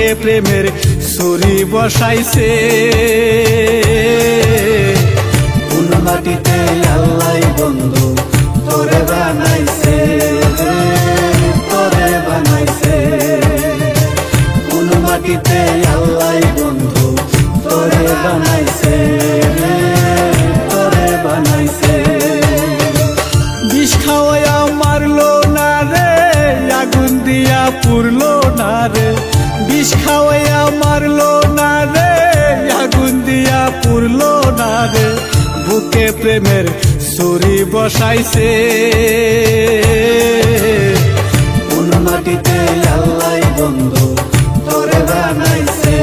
বুকে প্রেমের ছুরি বসাইছে। কোন মাটিতে আল্লাহ বন্ধু তোরে বানাইছে, তোরে বানাইছে। কোন মাটিতে আল্লাহ বন্ধু তোরে বানাইছে, তোরে বানাইছে। বিষ খাওয়াইয়া মারলো না রে, আগুন দিয়া পুরলো না রে। বিষ খাওয়াইয়া মারলো না রে, আগুন দিয়া পুরলো না রে। বুকে প্রেমের ছুরি বসাইছে। কোন মাটিতে আল্লাহ বন্ধু তোরে বানাইছে,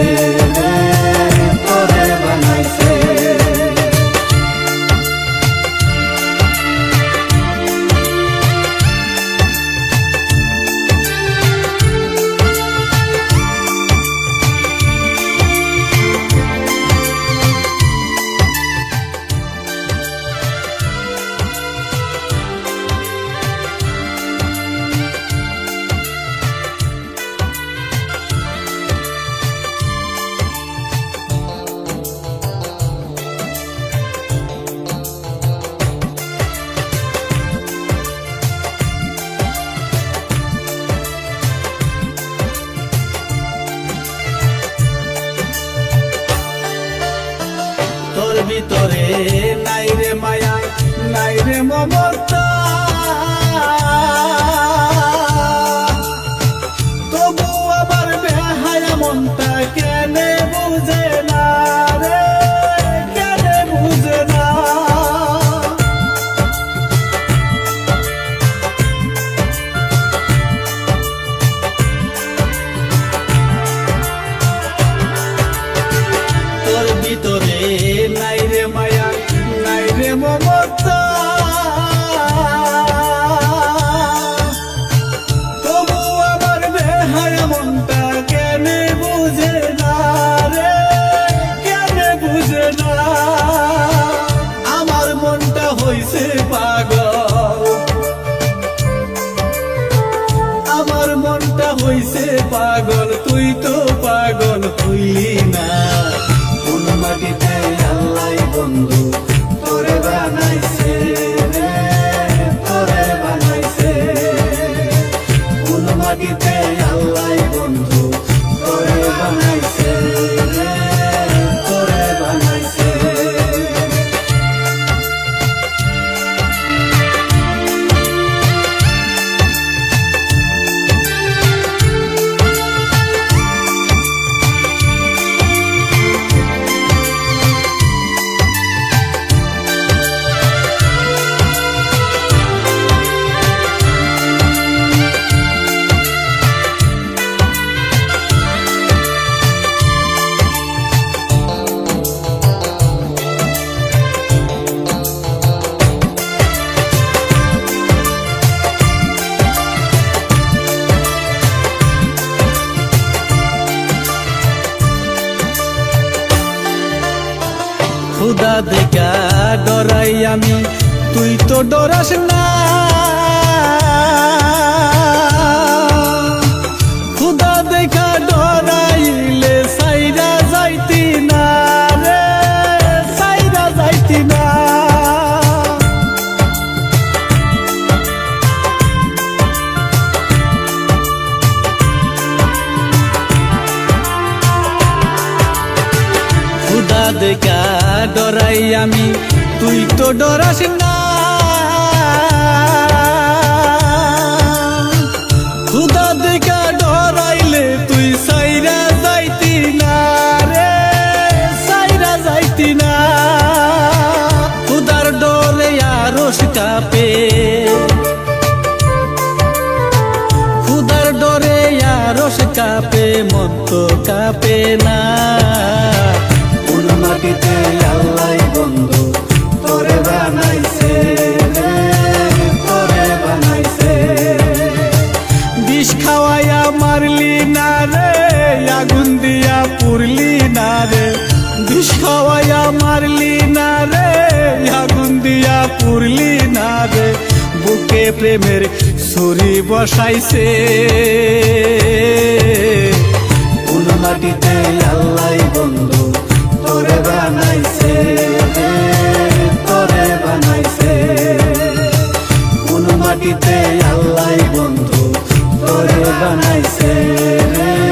তোরে বানাইছে। তোর ভিতরে নাই রে মায়া, নাই রে মমতা, তবু আমার বেহায়া মনটা কেনে বুঝে না রে, কেনে বুঝে না। তোর ভিতরে নাই রে মায়া, নাই রে মমতা, তবু আমার বেহায়া মনটা কেনে বুঝে না রে, কেনে বুঝে না। আমার মনটা হইছে পাগল, আমার মনটা হইছে পাগল, তুই তো পাগল হইলি না। কোন মাটিতে আল্লাহ বন্ধু তোরে বানাইছে, তোরে বানাইছে। কোন মাটিতে আল্লাহ বন্ধু তোরে বানাইছে, তোরে বানাইছে। খুদা দেখা ডরাই আমি, তুই তো ডরাস না। খুদা দেখা ডরাইলে সাইরা যাইতি না রে, সাইরা যাইতি না। খুদা দেখা ডরাই আমি, তুই তো ডরাস না। খুদা দেখা ডরাইলে তুই সাইরা যাইতি না রে, সাইরা যাইতি না। খুদার ডরে আরশ কাঁপে, খুদার ডরে আরশ কাঁপে, মন তো কাঁপে না। কোন মাটিতে আল্লাহ বন্ধু তোরে বানাইছে, তোরে বানাইছে। বিষ খাওয়াইয়া মারলি না রে, আগুন দিয়া পুরলি না রে। বিষ খাওয়াইয়া মারলি না রে, আগুন দিয়া পুরলি না রে। বুকে প্রেমের ছুরি বসাইছে। কোন মাটিতে আল্লাহ বন্ধু তোরে বানাইছে রে, তোরে বানাইছে। কোন মাটিতে আল্লাহ বন্ধু তোরে বানাইছে রে।